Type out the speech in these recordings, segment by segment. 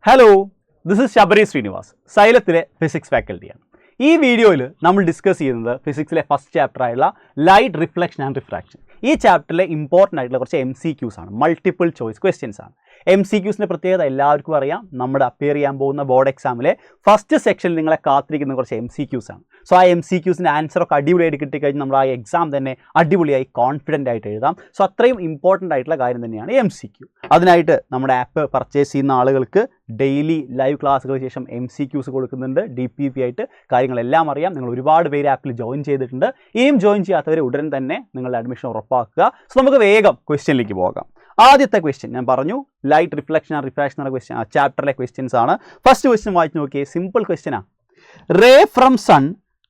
Hello, this is Sabari Srinivas, സൈലത്തിലെ physics ഫാക്കൽറ്റിയാണ്. ഈ വീഡിയോയിൽ നമ്മൾ ഡിസ്കസ് ചെയ്യുന്നത് ഫിസിക്സിലെ ഫസ്റ്റ് ചാപ്റ്ററായുള്ള ലൈറ്റ് റിഫ്ലക്ഷൻ ആൻഡ് റിഫ്രാക്ഷൻ. ഈ ചാപ്റ്ററിലെ ഇമ്പോർട്ടൻ്റ് ആയിട്ടുള്ള കുറച്ച് MCQs ആണ്, മൾട്ടിപ്പിൾ ചോയ്സ് ക്വസ്റ്റ്യൻസ് ആണ്. MCQസിൻ്റെ പ്രത്യേകത എല്ലാവർക്കും അറിയാം. നമ്മുടെ അപ്പിയർ ചെയ്യാൻ പോകുന്ന ബോർഡ് എക്സാമിലെ ഫസ്റ്റ് സെക്ഷനിൽ നിങ്ങളെ കാത്തിരിക്കുന്ന കുറച്ച് MCQs ആണ്. സോ ആ MCQസിൻ്റെ ആൻസറൊക്കെ അടിപൊളിയായിട്ട് കിട്ടിക്കഴിഞ്ഞാൽ നമ്മൾ ആ എക്സാം തന്നെ അടിപൊളിയായി കോൺഫിഡൻ്റ് ആയിട്ട് എഴുതാം. സോ അത്രയും ഇമ്പോർട്ടൻ്റ് ആയിട്ടുള്ള കാര്യം തന്നെയാണ് MCQ. അതിനായിട്ട് നമ്മുടെ ആപ്പ് പർച്ചേസ് ചെയ്യുന്ന ആളുകൾക്ക് ഡെയിലി ലൈവ് ക്ലാസ്സുകൾക്ക് ശേഷം MCQs കൊടുക്കുന്നുണ്ട്. DPP ആയിട്ട് കാര്യങ്ങളെല്ലാം അറിയാം. നിങ്ങൾ ഒരുപാട് പേര് ആപ്പിൽ ജോയിൻ ചെയ്തിട്ടുണ്ട്. ഇനിയും ജോയിൻ ചെയ്യാത്തവർ ഉടൻ തന്നെ നിങ്ങളുടെ അഡ്മിഷൻ ഉറപ്പാക്കുക. സോ നമുക്ക് വേഗം ക്വസ്റ്റ്യനിലേക്ക് പോകാം. ആദ്യത്തെ ക്വസ്റ്റ്യൻ ഞാൻ പറഞ്ഞു, ലൈറ്റ് റിഫ്ലക്ഷൻ ആൻഡ് റിഫ്രാക്ഷൻ എന്ന ക്വസ്റ്റ്യൻ ചാപ്റ്ററിലെ ക്വസ്റ്റ്യൻസ് ആണ്. ഫസ്റ്റ് ക്വസ്റ്റ്യൻ വായിച്ച് നോക്കിയേ, സിമ്പിൾ ക്വസ്റ്റ്യനാണ്. Ray from sun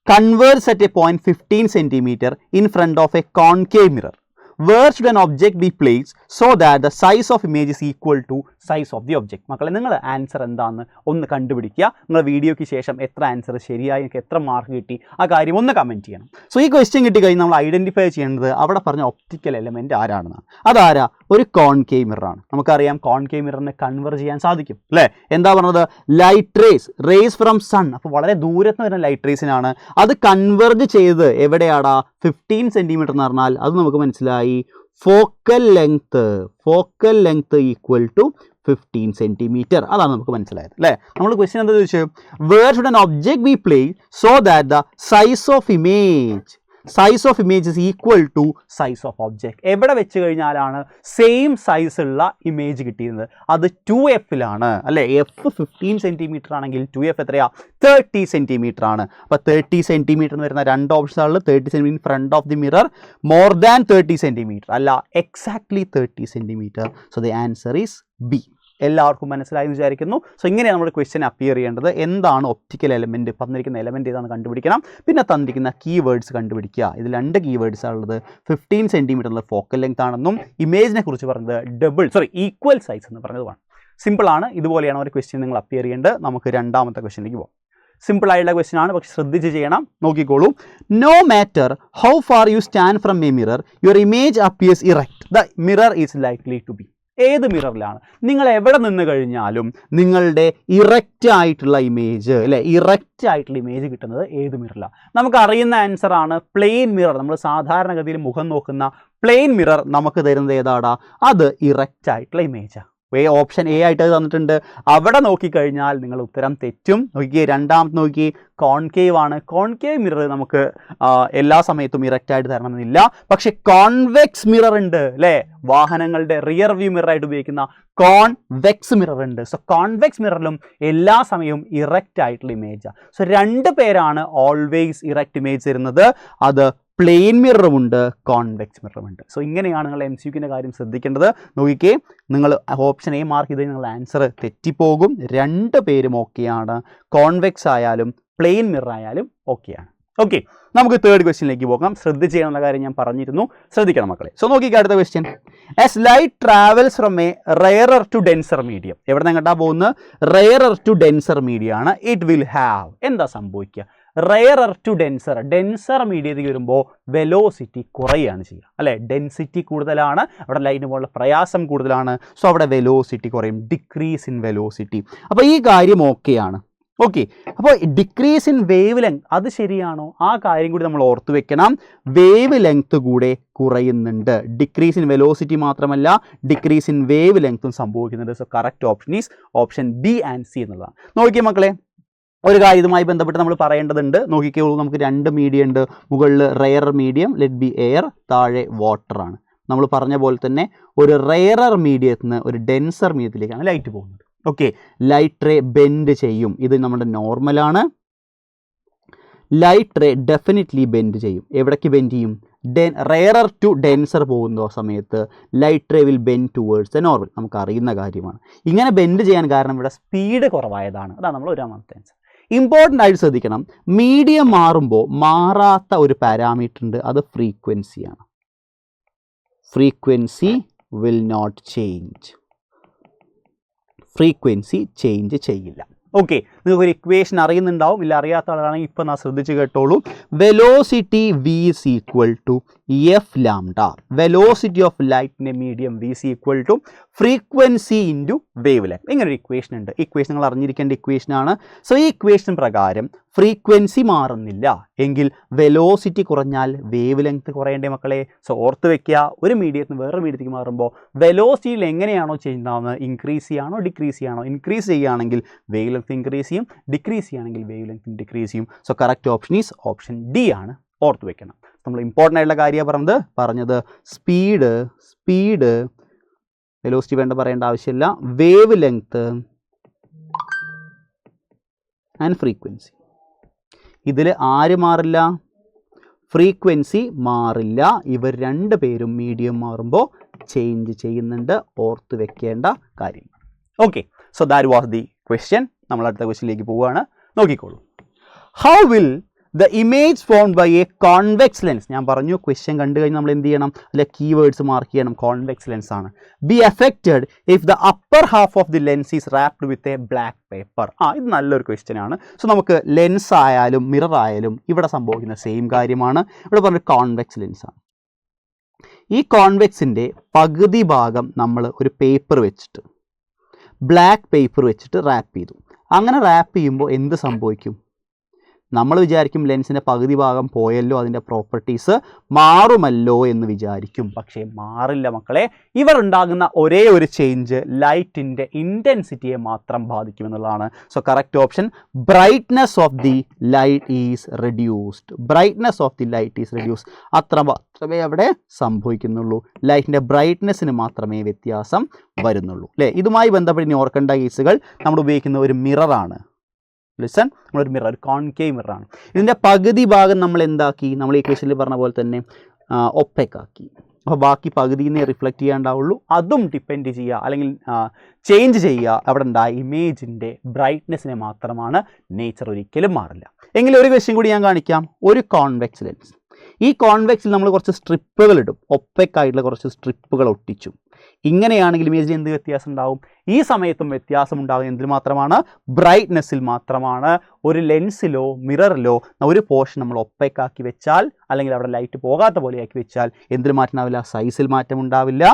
converges at a point 15 centimeter in front of a concave mirror. Where should an object be placed so that the size of image is equal to size of the object? മക്കളെ, നിങ്ങൾ answer എന്താണെന്ന് ഒന്ന് കണ്ടുപിടിക്കുക. നിങ്ങൾ വീഡിയോയ്ക്ക് ശേഷം എത്ര answer ശരിയായി, എനിക്ക് എത്ര മാർക്ക് കിട്ടി, ആ കാര്യം ഒന്ന് കമൻറ്റ് ചെയ്യണം. സോ ഈ ക്വസ്റ്റ്യൻ കിട്ടിക്കഴിഞ്ഞാൽ നമ്മൾ ഐഡൻറ്റിഫൈ ചെയ്യേണ്ടത് അവിടെ പറഞ്ഞ ഒപ്റ്റിക്കൽ എലമെൻറ്റ് ആരാണെന്നാണ്. അതാരാ? ഒരു കോൺകേവ് മിററാണ്. നമുക്കറിയാം കോൺകേവ് മിററിനെ കൺവേർട്ട് ചെയ്യാൻ സാധിക്കും അല്ലേ? എന്താ പറഞ്ഞത്? Light rays from sun. അപ്പോൾ വളരെ ദൂരത്ത് വരുന്ന ലൈറ്റ് റേസിനാണ്. അത് കൺവേർട്ട് ചെയ്ത് എവിടെയാടാ? 15 സെൻറ്റിമീറ്റർ എന്ന് പറഞ്ഞാൽ അത് നമുക്ക് മനസ്സിലായി. Focal length equal to 15 centimetre. അതാണ് നമുക്ക് മനസ്സിലായത് അല്ലേ? നമ്മൾ ക്വസ്റ്റ്യൻ എന്താ ചോദിച്ചത്? Where should an object be placed so that the size of image is equal to size of object. എവിടെ വെച്ച് കഴിഞ്ഞാലാണ് സെയിം സൈസ് ഉള്ള ഇമേജ് കിട്ടിയിരുന്നത്? അത് 2Fലാണ് അല്ലേ? F 15 സെൻറ്റിമീറ്റർ ആണെങ്കിൽ 2F എത്രയാ? 30 സെൻറ്റിമീറ്റർ ആണ്. അപ്പോൾ 30 സെൻറ്റിമീറ്റർ എന്ന് വരുന്ന രണ്ട് ഓപ്ഷനുകളിൽ 30 centimetre front of the mirror, more than 30 centimetre അല്ല, exactly 30 centimetre. So the answer is B. എല്ലാവർക്കും മനസ്സിലായി എന്ന് വിചാരിക്കുന്നു. സോ ഇങ്ങനെയാണ് നമ്മുടെ ക്വസ്റ്റ്യൻ അപ്പിയർ ചെയ്യേണ്ടത്. എന്താണ് ഒപ്റ്റിക്കൽ എലമെൻറ്റ്, തന്നിരിക്കുന്ന എലമെൻറ്റ് ഏതാണെന്ന് കണ്ടുപിടിക്കണം. പിന്നെ തന്നിരിക്കുന്ന കീവേഡ്സ് കണ്ടുപിടിക്കുക. ഇത് രണ്ട് കീവേഡ്സാണ് ഉള്ളത്. 15 സെൻറ്റിമീറ്റർ ഉള്ള ഫോക്കൽ ലെങ്ത് ആണെന്നും ഇമേജിനെ കുറിച്ച് പറഞ്ഞത് ഈക്വൽ സൈസ് എന്ന് പറഞ്ഞതുമാണ്. സിമ്പിളാണ്. ഇതുപോലെയാണ് ഒരു ക്വസ്റ്റ്യൻ നിങ്ങൾ അപ്പിയർ ചെയ്യേണ്ടത്. നമുക്ക് രണ്ടാമത്തെ ക്വസ്റ്റ്യനിലേക്ക് പോകാം. സിമ്പിൾ ആയിട്ടുള്ള ക്വസ്റ്റ്യൻ ആണ്, പക്ഷെ ശ്രദ്ധിച്ച് ചെയ്യണം. നോക്കിക്കോളൂ. No matter how far you stand from a mirror your image appears erect. The mirror is likely to be. ഏത് മിററിലാണ് നിങ്ങൾ എവിടെ നിന്ന് കഴിഞ്ഞാലും നിങ്ങളുടെ ഇറക്റ്റ് ആയിട്ടുള്ള ഇമേജ് അല്ലേ, ഇറക്റ്റ് ആയിട്ടുള്ള ഇമേജ് കിട്ടുന്നത് ഏത് മിററിലാണ്? നമുക്ക് അറിയുന്ന ആൻസർ ആണ് പ്ലെയിൻ മിറർ. നമ്മൾ സാധാരണഗതിയിൽ മുഖം നോക്കുന്ന പ്ലെയിൻ മിറർ നമുക്ക് തരുന്നത് ഏതാടാ? അത് ഇറക്റ്റ് ആയിട്ടുള്ള ഇമേജാണ്. ഓപ്ഷൻ എ ആയിട്ട് തന്നിട്ടുണ്ട്. അവിടെ നോക്കിക്കഴിഞ്ഞാൽ നിങ്ങൾ ഉത്തരം തെറ്റും. നോക്കിയേ, രണ്ടാമത്തെ നോക്കി, കോൺകേവ് ആണ്. കോൺകേവ് മിറർ നമുക്ക് എല്ലാ സമയത്തും ഇറക്റ്റ് ആയിട്ട് തരണമെന്നില്ല. പക്ഷെ കോൺവെക്സ് മിറർ ഉണ്ട് അല്ലേ? വാഹനങ്ങളുടെ റിയർ വ്യൂ മിററായിട്ട് ഉപയോഗിക്കുന്ന കോൺവെക്സ് മിറർ ഉണ്ട്. സോ കോൺവെക്സ് മിററിലും എല്ലാ സമയവും ഇറക്റ്റ് ആയിട്ടുള്ള ഇമേജാണ്. സോ രണ്ട് പേരാണ് ഓൾവേസ് ഇറക്റ്റ് ഇമേജ് തരുന്നത്. അത് പ്ലെയിൻ മിററുമുണ്ട്, കോൺവെക്സ് മിററുമുണ്ട്. സോ ഇങ്ങനെയാണ് നിങ്ങൾ MCQൻ്റെ കാര്യം ശ്രദ്ധിക്കേണ്ടത്. നോക്കിക്കേ, നിങ്ങൾ ഓപ്ഷൻ എ മാർക്ക് ചെയ്ത് നിങ്ങൾ ആൻസർ തെറ്റിപ്പോകും. രണ്ട് പേരും ഓക്കെയാണ്. കോൺവെക്സ് ആയാലും പ്ലെയിൻ മിറർ ആയാലും ഓക്കെയാണ്. ഓക്കെ, നമുക്ക് തേർഡ് ക്വസ്റ്റ്യനിലേക്ക് പോകാം. ശ്രദ്ധിച്ച് ചെയ്യാനുള്ള കാര്യം ഞാൻ പറഞ്ഞിരുന്നു, ശ്രദ്ധിക്കണം മക്കളെ. സോ നോക്കിക്കേ, അടുത്ത question. As light travels from a rarer to denser medium. എവിടെ നിന്ന് എങ്ങോട്ടാ പോകുന്നത്? റെയറർ ടു ഡെൻസർ മീഡിയം ആണ്. ഇറ്റ് വിൽ ഹാവ്, എന്താ സംഭവിക്കുക? റെയറർ ടു ഡെൻസർ മീഡിയത്തിലേക്ക് വരുമ്പോൾ വെലോസിറ്റി കുറയുകയാണ് ചെയ്യുക അല്ലേ? ഡെൻസിറ്റി കൂടുതലാണ്, അവിടെ ലൈറ്റിന് പോലുള്ള പ്രയാസം കൂടുതലാണ്. സോ അവിടെ വെലോസിറ്റി കുറയും, ഡിക്രീസ് ഇൻ വെലോസിറ്റി. അപ്പോൾ ഈ കാര്യം ഓക്കെയാണ്. ഓക്കെ, അപ്പോൾ ഡിക്രീസ് ഇൻ വേവ് ലെങ്ത്, അത് ശരിയാണോ? ആ കാര്യം കൂടി നമ്മൾ ഓർത്തു വെക്കണം. വേവ് ലെങ്ത് കൂടെ കുറയുന്നുണ്ട്. ഡിക്രീസ് ഇൻ വെലോസിറ്റി മാത്രമല്ല, ഡിക്രീസ് ഇൻ വേവ് ലെങ്ത്തും സംഭവിക്കുന്നുണ്ട്. So correct option is option B and C എന്നുള്ളതാണ്. നോക്കിയേ മക്കളെ, ഒരു കാര്യം ഇതുമായി ബന്ധപ്പെട്ട് നമ്മൾ പറയേണ്ടതുണ്ട്. നോക്കിക്കോളൂ, നമുക്ക് രണ്ട് മീഡിയം ഉണ്ട്. മുകളിൽ rarer medium, let be air, താഴെ വാട്ടറാണ്. നമ്മൾ പറഞ്ഞ പോലെ തന്നെ ഒരു റെയറർ മീഡിയത്തിൽ നിന്ന് ഒരു ഡെൻസർ മീഡിയത്തിലേക്കാണ് ലൈറ്റ് പോകുന്നത്. ഓക്കെ, ലൈറ്റ് റേ ബെൻഡ് ചെയ്യും. ഇത് നമ്മുടെ നോർമലാണ്. ലൈറ്റ് റേ ഡെഫിനറ്റ്ലി ബെൻഡ് ചെയ്യും. എവിടേക്ക് ബെൻഡ് ചെയ്യും? റെയറർ ടു ഡെൻസർ പോകുന്ന സമയത്ത് light ray will bend towards the normal. നമുക്ക് അറിയുന്ന കാര്യമാണ്. ഇങ്ങനെ ബെൻഡ് ചെയ്യാൻ കാരണം ഇവിടെ സ്പീഡ് കുറവായതാണ്. അതാണ് നമ്മൾ ഒരാമത്തെ ആൻസർ. ഇമ്പോർട്ടൻ്റ് ആയിട്ട് ശ്രദ്ധിക്കണം, മീഡിയം മാറുമ്പോൾ മാറാത്ത ഒരു പാരാമീറ്റർ ഉണ്ട്, അത് ഫ്രീക്വൻസിയാണ്. Frequency will not change. Frequency change ചെയ്യില്ല. ഓക്കെ, നിങ്ങൾക്ക് ഒരു ഇക്വേഷൻ അറിയുന്നുണ്ടാവും, ഇല്ല അറിയാത്ത ആളാണെങ്കിൽ ഇപ്പം ഞാൻ ശ്രദ്ധിച്ച് കേട്ടോളൂ. Velocity V is equal to F lambda. Velocity of ലൈറ്റിൻ്റെ medium V is equal to frequency into wavelength. ഇങ്ങനൊരു ഇക്വേഷൻ ഉണ്ട്. ഇക്വേഷൻ നിങ്ങൾ അറിഞ്ഞിരിക്കേണ്ട ഇക്വേഷനാണ്. സോ ഈ ഇക്വേഷൻ പ്രകാരം ഫ്രീക്വൻസി മാറുന്നില്ല എങ്കിൽ വെലോസിറ്റി കുറഞ്ഞാൽ വേവ് ലെങ്ത് കുറയേണ്ടേ മക്കളെ. സോ ഓർത്ത് വെക്കുക, ഒരു മീഡിയത്തിൽ നിന്ന് വേറൊരു മീഡിയത്തിലേക്ക് മാറുമ്പോൾ വെലോസിറ്റിയിൽ എങ്ങനെയാണോ ചേഞ്ച് ആവുന്നത്, ഇൻക്രീസ് ചെയ്യാണോ ഡിക്രീസ് ചെയ്യാണോ? ഇൻക്രീസ് ചെയ്യുകയാണെങ്കിൽ വേവ് ലെങ്ത് ഇൻക്രീസ് ചെയ്യും, ഡിക്രീസ് ചെയ്യുകയാണെങ്കിൽ വേവ് ലെങ്ത് ഡിക്രീസ് ചെയ്യും. So correct option is option D ആണ്. ഓർത്ത് വെക്കണം. നമ്മൾ ഇമ്പോർട്ടൻ്റ് ആയിട്ടുള്ള കാര്യമാണ് പറഞ്ഞത് സ്പീഡ് വെലോസിറ്റി പറയേണ്ട ആവശ്യമില്ല, വേവ് ലെങ്ത് ആൻഡ് ഫ്രീക്വൻസി. ഇതിൽ ആര് മാറില്ല? ഫ്രീക്വൻസി മാറില്ല. ഇവർ രണ്ട് പേരും മീഡിയം മാറുമ്പോൾ ചേഞ്ച് ചെയ്യുന്നുണ്ട്. ഓർത്ത് വെക്കേണ്ട കാര്യങ്ങൾ. Okay, so that was the question. നമ്മൾ അടുത്ത ക്വസ്റ്റ്യനിലേക്ക് പോവുകയാണ്. നോക്കിക്കോളൂ. How will the image formed by a convex lens, ഞാൻ പറഞ്ഞു ക്വസ്റ്റ്യൻ കണ്ടു കഴിഞ്ഞാൽ നമ്മൾ എന്ത് ചെയ്യണം? അല്ലെ കീവേഡ്സ് മാർക്ക് ചെയ്യണം. കോൺവെക്സ് ലെൻസ് ആണ്. Be affected if the upper half of the lens is wrapped with a black paper. ഇത് നല്ലൊരു ക്വസ്റ്റ്യൻ ആണ്. സോ നമുക്ക് ലെൻസ് ആയാലും മിറർ ആയാലും ഇവിടെ സംഭവിക്കുന്ന സെയിം കാര്യമാണ്. ഇവിടെ പറഞ്ഞ കോൺവെക്സ് ലെൻസ് ആണ്. ഈ കോൺവെക്സിൻ്റെ പകുതി ഭാഗം നമ്മൾ ഒരു പേപ്പർ വെച്ചിട്ട്, ബ്ലാക്ക് പേപ്പർ വെച്ചിട്ട് റാപ്പ് ചെയ്തു. അങ്ങനെ റാപ്പ് ചെയ്യുമ്പോൾ എന്ത് സംഭവിക്കും? നമ്മൾ വിചാരിക്കും ലെൻസിൻ്റെ പകുതി ഭാഗം പോയല്ലോ, അതിൻ്റെ പ്രോപ്പർട്ടീസ് മാറുമല്ലോ എന്ന് വിചാരിക്കും. പക്ഷേ മാറില്ല മക്കളെ. ഇവർ ഉണ്ടാകുന്ന ഒരേ ഒരു ചേഞ്ച് ലൈറ്റിൻ്റെ ഇൻറ്റൻസിറ്റിയെ മാത്രം ബാധിക്കുമെന്നുള്ളതാണ്. So correct option brightness of the light is reduced. Brightness of the light is reduced. മാത്രമേ അവിടെ സംഭവിക്കുന്നുള്ളൂ. ലൈറ്റിൻ്റെ ബ്രൈറ്റ്നെസ്സിന് മാത്രമേ വ്യത്യാസം വരുന്നുള്ളൂ. അല്ലേ? ഇതുമായി ബന്ധപ്പെട്ട് ഇനി ഓർക്കേണ്ട കേസുകൾ, നമ്മൾ ഉപയോഗിക്കുന്ന ഒരു മിററാണ്. ലിസൺ, നമ്മളൊരു മിറർ, ഒരു കോൺകേവ് മിററാണ്. ഇതിൻ്റെ പകുതി ഭാഗം നമ്മൾ എന്താക്കി? നമ്മൾ ഈ ക്വസ്റ്റനിൽ പറഞ്ഞ പോലെ തന്നെ ഒപ്പേക്കാക്കി. അപ്പോൾ ബാക്കി പകുതിയെ റിഫ്ലക്റ്റ് ചെയ്യാണ്ടാവുള്ളൂ. അതും ഡിപ്പെൻഡ് ചെയ്യുക അല്ലെങ്കിൽ ചേഞ്ച് ചെയ്യുക അവിടെ ഉണ്ടായ ഇമേജിൻ്റെ ബ്രൈറ്റ്നെസ്സിനെ മാത്രമാണ്. നേച്ചർ ഒരിക്കലും മാറില്ല. എങ്കിലും ഒരു ക്വസ്റ്റ്യൻ കൂടി ഞാൻ കാണിക്കാം. ഒരു കോൺവെക്സ് ലെൻസ്, ഈ കോൺവെക്സിൽ നമ്മൾ കുറച്ച് സ്ട്രിപ്പുകൾ ഇടും. ഒപ്പേക്കായിട്ടുള്ള കുറച്ച് സ്ട്രിപ്പുകൾ ഒട്ടിച്ചു. ഇങ്ങനെയാണെങ്കിൽ ഇമേജിന് എന്ത് വ്യത്യാസം ഉണ്ടാവും? ഈ സമയത്തും വ്യത്യാസം ഉണ്ടാകും. എന്തിൽ മാത്രമാണ്? ബ്രൈറ്റ്നെസ്സിൽ മാത്രമാണ്. ഒരു ലെൻസിലോ മിററിലോ ഒരു പോർഷൻ നമ്മൾ ഒപ്പേക്കാക്കി വെച്ചാൽ, അല്ലെങ്കിൽ അവിടെ ലൈറ്റ് പോകാത്ത പോലെ ആക്കി വെച്ചാൽ എന്തിൽ മാറ്റം ഉണ്ടാവില്ല? സൈസിൽ മാറ്റം ഉണ്ടാവില്ല.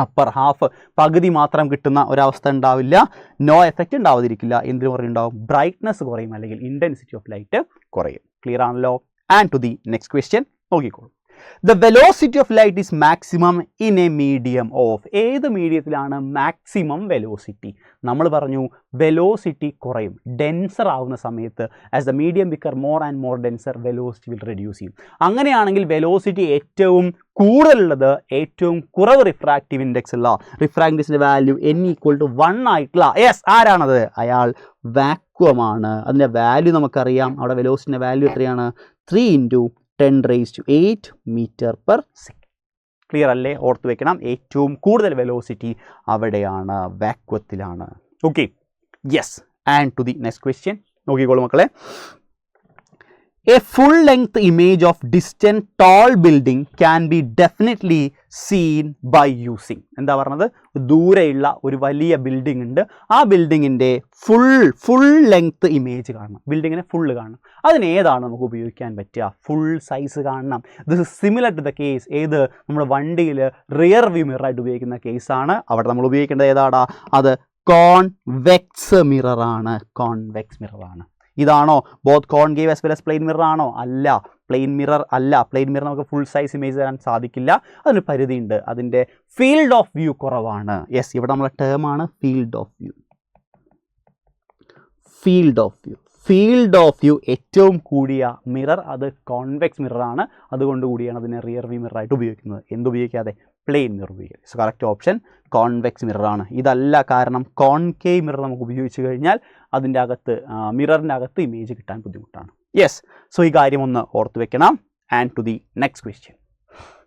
അപ്പർ ഹാഫ് പകുതി മാത്രം കിട്ടുന്ന ഒരവസ്ഥ ഉണ്ടാവില്ല. നോ എഫക്റ്റ് ഉണ്ടാവാതിരിക്കില്ല. എന്തിനു കുറയുണ്ടാവും? ബ്രൈറ്റ്നെസ് കുറയും, അല്ലെങ്കിൽ ഇൻറ്റൻസിറ്റി ഓഫ് ലൈറ്റ് കുറയും. ക്ലിയർ ആണല്ലോ? And to the next question നോക്കിക്കോളൂ. The velocity of light is maximum in a medium of. ഏത് മീഡിയത്തിലാണ് മാക്സിമം വെലോസിറ്റി? നമ്മൾ പറഞ്ഞു വെലോസിറ്റി കുറയും ഡെൻസർ ആവുന്ന സമയത്ത്. As the medium become more and more denser, velocity will reduce ചെയ്യും. അങ്ങനെയാണെങ്കിൽ വെലോസിറ്റി ഏറ്റവും കൂടുതലുള്ളത് ഏറ്റവും കുറവ് റിഫ്രാക്റ്റീവ് ഇൻഡെക്സ് ഉള്ള, റിഫ്രാക്റ്റീവ് ഇൻഡെക്സിൻ്റെ വാല്യൂ n=1 ആയിട്ടുള്ള, യെസ് ആരാണത്? അയാൾ വാക്വമാണ്. അതിൻ്റെ വാല്യൂ നമുക്കറിയാം. അവിടെ വെലോസിറ്റിൻ്റെ വാല്യൂ എത്രയാണ്? 3 × 10⁸ മീറ്റർ/സെക്കൻഡ്. ക്ലിയർ അല്ലേ? ഓർത്ത് വെക്കണം. ഏറ്റവും കൂടുതൽ വെലോസിറ്റി അവിടെയാണ്, വാക്വത്തിലാണ്. Okay, yes. And to the next question നോക്കിക്കോളൂ മക്കളെ. A full length image of distant tall building can be definitely seen by using. എന്താ പറഞ്ഞത്? ദൂരെയുള്ള ഒരു വലിയ ബിൽഡിംഗ് ഉണ്ട്. ആ ബിൽഡിങ്ങിൻ്റെ ഫുൾ ലെങ്ത് ഇമേജ് കാണണം. ബിൽഡിങ്ങിനെ ഫുള്ള് കാണണം. അതിന് ഏതാണ് നമുക്ക് ഉപയോഗിക്കാൻ പറ്റുക? ഫുൾ സൈസ് കാണണം. This is similar to the case ഏത്? നമ്മുടെ വണ്ടിയിൽ റിയർ വ്യൂ മിററായിട്ട് ഉപയോഗിക്കുന്ന കേസാണ്. അവിടെ നമ്മൾ ഉപയോഗിക്കേണ്ടത് ഏതാടാ? അത് കോൺവെക്സ് മിററാണ്. കോൺവെക്സ് മിററാണ്. ഇതാണോ both concave as well as plane mirror ആണോ? അല്ല, പ്ലെയിൻ മിറർ അല്ല. പ്ലെയിൻ മിറർ നമുക്ക് ഫുൾ സൈസ് ഇമേജ് തരാൻ സാധിക്കില്ല. അതിന് പരിധിയുണ്ട്. അതിൻ്റെ ഫീൽഡ് ഓഫ് വ്യൂ കുറവാണ്. യെസ്, ഇവിടെ നമ്മളെ ടേമാണ് field of view. Field of view ഏറ്റവും കൂടിയ മിറർ അത് കോൺവെക്സ് മിററാണ്. അതുകൊണ്ട് കൂടിയാണ് അതിനെ റിയർ വ്യൂ മിററായിട്ട് ഉപയോഗിക്കുന്നത്. എന്തുപയോഗിക്കാതെ? പ്ലെയിൻ മിറർ ഉപയോഗിക്കുക. സോ കറക്റ്റ് ഓപ്ഷൻ കോൺവെക്സ് മിററാണ്. ഇതല്ല കാരണം കോൺകേവ് മിറർ നമുക്ക് ഉപയോഗിച്ച് കഴിഞ്ഞാൽ അതിൻ്റെ അകത്ത് മിററിൻ്റെ അകത്ത് ഇമേജ് കിട്ടാൻ ബുദ്ധിമുട്ടാണ്. യെസ്, സോ ഈ കാര്യം ഒന്ന് ഓർത്ത് വെക്കണം. And to the next question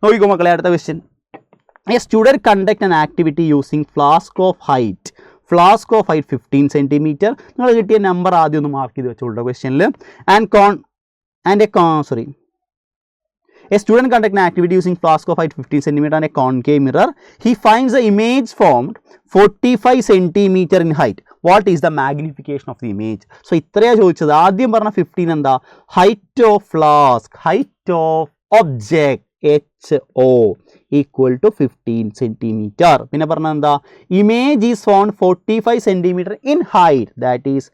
നോക്കിക്കോ മക്കളെ. അടുത്ത question. A student conduct an activity using flask of height 15 centimetre. നിങ്ങൾ കിട്ടിയ നമ്പർ ആദ്യം ഒന്ന് മാർക്ക് ചെയ്ത് വെച്ചോളൂ ക്വസ്റ്റ്യനിൽ. A student conduct an activity using flask of height 15 cm and a concave mirror. He finds the image formed 45 cm in height. What is the magnification of the image? So ഇത്രയാണ് ചോദിച്ചത്. ആദ്യം പറഞ്ഞ 15 എന്താ? Height of flask, height of object HO equal to 15 centimeter. പിന്നെ പറഞ്ഞത് എന്താ? Image is phone 45 centimeter in height, that is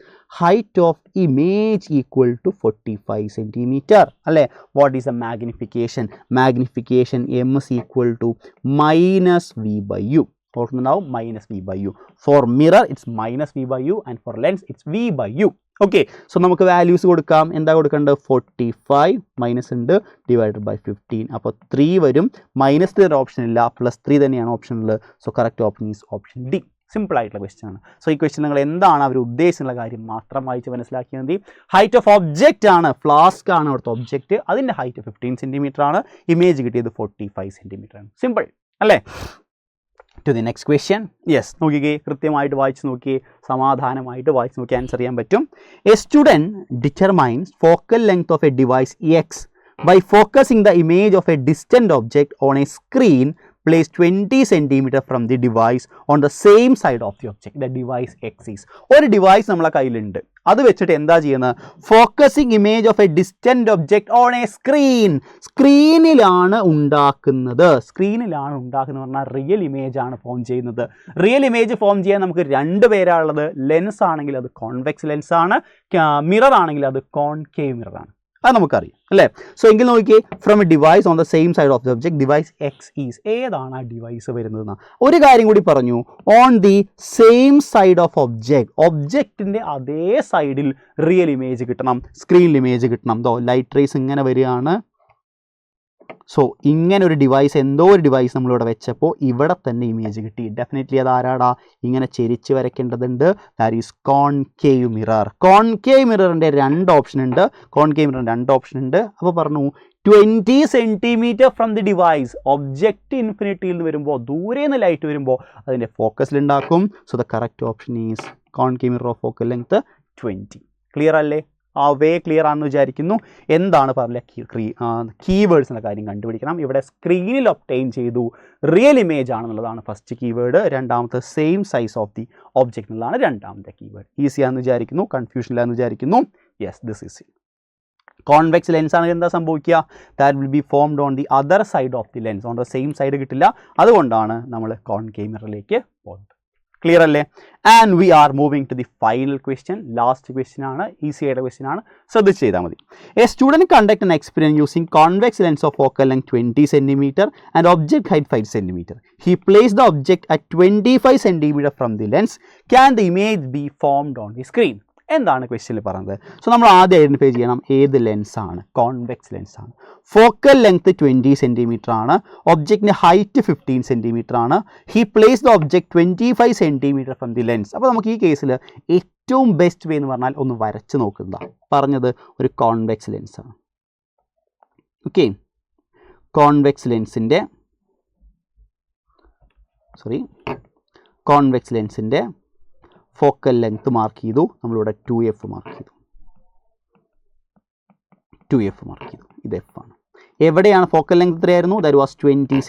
height of image equal to 45 centimeter. അല്ലേ? What is the magnification? Magnification M is equal to minus V by U. ഓർക്കുന്നുണ്ടാവും, minus V by U. For mirror it's minus V by U and for lens it's V by U. Okay, so നമുക്ക് values കൊടുക്കാം. എന്താ കൊടുക്കേണ്ടത്? 45 minus ഉണ്ട് divided by 15. അപ്പോൾ 3 വരും. Minus 3 option ഇല്ല, +3 തന്നെയാണ് option ഉള്ളത്. So correct option is option D. Simple ആയിട്ടുള്ള ക്വസ്റ്റ്യൻ ആണ്. സോ ഈ ക്വസ്റ്റ്യൻ നിങ്ങൾ എന്താണ് അവർ ഉദ്ദേശിച്ചുള്ള കാര്യം മാത്രം വായിച്ച് മനസ്സിലാക്കിയാൽ മതി. ഹൈറ്റ് ഓഫ് ഒബ്ജക്റ്റ് ആണ്, ഫ്ലാസ്ക് ആണ് അവിടുത്തെ ഒബ്ജക്റ്റ്, അതിൻ്റെ ഹൈറ്റ് 15 സെൻറ്റിമീറ്റർ ആണ്, ഇമേജ് കിട്ടിയത് 45 സെൻറ്റിമീറ്റർ ആണ്. സിമ്പിൾ അല്ലേ? To the next question. Yes, നോക്കിക്കേ, കൃത്യമായിട്ട് വായിച്ച് നോക്കിയേ, സമാധാനമായിട്ട് വായിച്ച് നോക്കി ആൻസർ ചെയ്യാൻ പറ്റും. A student determines focal length of A device X by focusing the image of a distant object on a screen placed 20 centimeter from the device on the same side of the object. The device X is. ഒരു device നമ്മളെ കയ്യിലുണ്ട്, അത് വെച്ചിട്ട് എന്താ ചെയ്യുന്നത്? Focusing image of a distant object on a screen. സ്ക്രീനിലാണ് ഉണ്ടാക്കുന്നത്. സ്ക്രീനിലാണ് ഉണ്ടാക്കുന്നത് പറഞ്ഞാൽ റിയൽ ഇമേജ് ആണ് ഫോം ചെയ്യുന്നത്. റിയൽ ഇമേജ് ഫോം ചെയ്യാൻ നമുക്ക് 2 പേരാണുള്ളത്. ലെൻസ് ആണെങ്കിൽ അത് കോൺവെക്സ് ലെൻസ് ആണ്, മിറർ ആണെങ്കിൽ അത് കോൺകേവ് മിറർ ആണ്. അത് നമുക്കറിയാം അല്ലേ? സോ എങ്കിൽ നോക്കിയേ, from a device on the same side of the object device X is. ഏതാണ് ആ ഡിവൈസ് വരുന്നതെന്ന് ഒരു കാര്യം കൂടി പറഞ്ഞു. On the same side of object, ഒബ്ജെക്റ്റിൻ്റെ അതേ സൈഡിൽ റിയൽ ഇമേജ് കിട്ടണം, സ്ക്രീനിൽ ഇമേജ് കിട്ടണം. ദോ ലൈറ്റ് റേസ് ഇങ്ങനെ വരികയാണ്. സോ ഇങ്ങനെ ഒരു ഡിവൈസ്, എന്തോ ഒരു ഡിവൈസ് നമ്മളിവിടെ വെച്ചപ്പോൾ ഇവിടെ തന്നെ ഇമേജ് കിട്ടി. ഡെഫിനറ്റ്ലി അത് ആരാടാ? ഇങ്ങനെ ചെരിച്ച് വരയ്ക്കേണ്ടതുണ്ട്. That is concave mirror. Concave മിററിൻ്റെ 2 ഓപ്ഷൻ ഉണ്ട്. കോൺകേവ് മിററിൻ്റെ 2 ഓപ്ഷൻ ഉണ്ട്. അപ്പോൾ പറഞ്ഞു 20 centimetre from the device. Object ഇൻഫിനിറ്റിയിൽ നിന്ന് വരുമ്പോൾ, ദൂരെ നിന്ന് ലൈറ്റ് വരുമ്പോൾ അതിൻ്റെ ഫോക്കസിലുണ്ടാക്കും. So the correct option is concave mirror of focal length 20. Clear അല്ലേ? ആ വേ ക്ലിയർ ആണെന്ന് വിചാരിക്കുന്നു. എന്താണ് പറഞ്ഞ കീവേഡ്സിൻ്റെ കാര്യം കണ്ടുപിടിക്കണം. ഇവിടെ സ്ക്രീനിൽ ഒബ്റ്റെയിൻ ചെയ്തു, റിയൽ ഇമേജ് ആണെന്നുള്ളതാണ് ഫസ്റ്റ് കീവേഡ്. രണ്ടാമത്തെ same size of the object എന്നുള്ളതാണ് രണ്ടാമത്തെ കീവേഡ്. ഈസിയാണെന്ന് വിചാരിക്കുന്നു, കൺഫ്യൂഷൻ ഇല്ലാന്ന് വിചാരിക്കുന്നു. Yes, this is convex lens ആണെങ്കിൽ എന്താ സംഭവിക്കുക? That will be formed on the other side of the lens. On the same side കിട്ടില്ല, അതുകൊണ്ടാണ് നമ്മൾ കോൺകേവ് മിററിലേക്ക് പോകുന്നത്. ക്ലിയർ അല്ലേ? And we are moving to the final question. Last question ആണ്, ഈസി ആയിട്ടുള്ള ക്വസ്റ്റ്യൻ ആണ്, ശ്രദ്ധിച്ച് ചെയ്താൽ മതി. A student conduct an experiment using convex lens of focal length 20 centimeter and object height 5 centimeter. He placed the object at 25 centimeter from the lens. Can the image be formed on the screen? എന്താണ് ക്വസ്റ്റ്യനിൽ പറയുന്നത്? So നമ്മൾ ആദ്യം identify ചെയ്യണം ഏത് ലെൻസാണ്. Convex lens ആണ്. Focal length 20 centimeter ആണ്. ഒബ്ജക്റ്റിൻ്റെ height 15 centimeter ആണ്. He place the object 25 centimeter from the lens. അപ്പോൾ നമുക്ക് ഈ കേസിൽ ഏറ്റവും ബെസ്റ്റ് വേ എന്ന് പറഞ്ഞാൽ ഒന്ന് വരച്ച് നോക്കുന്നതാണ്. പറഞ്ഞത് ഒരു കോൺവെക്സ് ലെൻസാണ്. ഓക്കെ, കോൺവെക്സ് ലെൻസിൻ്റെ ഫോക്കൽ ലെങ്ത് മാർക്ക് ചെയ്തു. നമ്മളിവിടെ 2F മാർക്ക് ചെയ്തു. ഇത് F ആണ്. എവിടെയാണ് ഫോക്കൽ ലെങ്ത് എത്രയായിരുന്നു? That was 20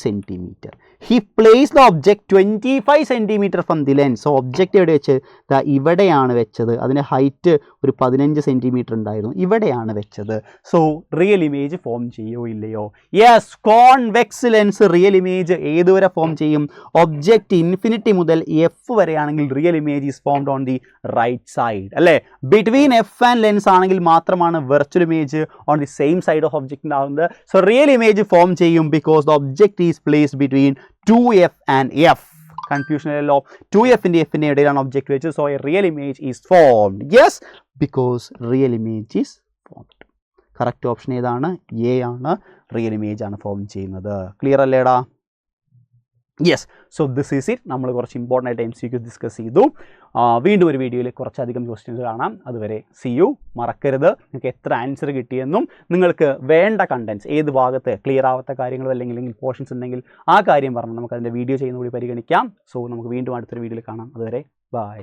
centimeter. He placed the object 25 centimeter from the lens. So object എവിടെ വെച്ച്? ഇവിടെയാണ് വെച്ചത്. അതിൻ്റെ ഹൈറ്റ് ഒരു 15 centimeter ഉണ്ടായിരുന്നു, ഇവിടെയാണ് വെച്ചത്. സോ റിയൽ ഇമേജ് ഫോം ചെയ്യോ ഇല്ലയോ? Yes, convex lens real image ഏതുവരെ ഫോം ചെയ്യും? ഒബ്ജക്റ്റ് ഇൻഫിനിറ്റി മുതൽ F വരെയാണെങ്കിൽ real image is formed on the right side അല്ലേ? ബിറ്റ്വീൻ F ആൻഡ് ലെൻസ് ആണെങ്കിൽ മാത്രമാണ് virtual image on the same side of object ഉണ്ടാകുന്നത്. സോ റിയൽ ഇമേജ് ഫോം ചെയ്യും because the object is placed between 2F and F. Confusion illo, 2F ന്റെ F ന്റെ ഇടയിലാണ് object വെച്ച്. So a real image is formed. Yes, because real image is formed. Correct option ഏതാണ്? A ആണ്. Real image ആണ് form ചെയ്യുന്നത്. Clear അല്ലേടാ? Yes, so this is it. നമ്മൾ കുറച്ച് ഇമ്പോർട്ടൻ്റ് ആയിട്ട് MCQ ഡിസ്കസ് ചെയ്തു. വീണ്ടും ഒരു വീഡിയോയിൽ കുറച്ചധികം ക്വസ്റ്റ്യൻസ് കാണാം. അതുവരെ see you. മറക്കരുത് നിങ്ങൾക്ക് എത്ര ആൻസർ കിട്ടിയെന്നും നിങ്ങൾക്ക് വേണ്ട കണ്ടൻസ് ഏത് ഭാഗത്ത് ക്ലിയർ ആവാത്ത കാര്യങ്ങളോ അല്ലെങ്കിൽ പോർഷൻസ് ഉണ്ടെങ്കിൽ ആ കാര്യം പറഞ്ഞാൽ നമുക്ക് അതിൻ്റെ വീഡിയോ ചെയ്യുന്ന കൂടി പരിഗണിക്കാം. സോ നമുക്ക് വീണ്ടും അടുത്തൊരു വീഡിയോയിൽ കാണാം. അതുവരെ ബൈ.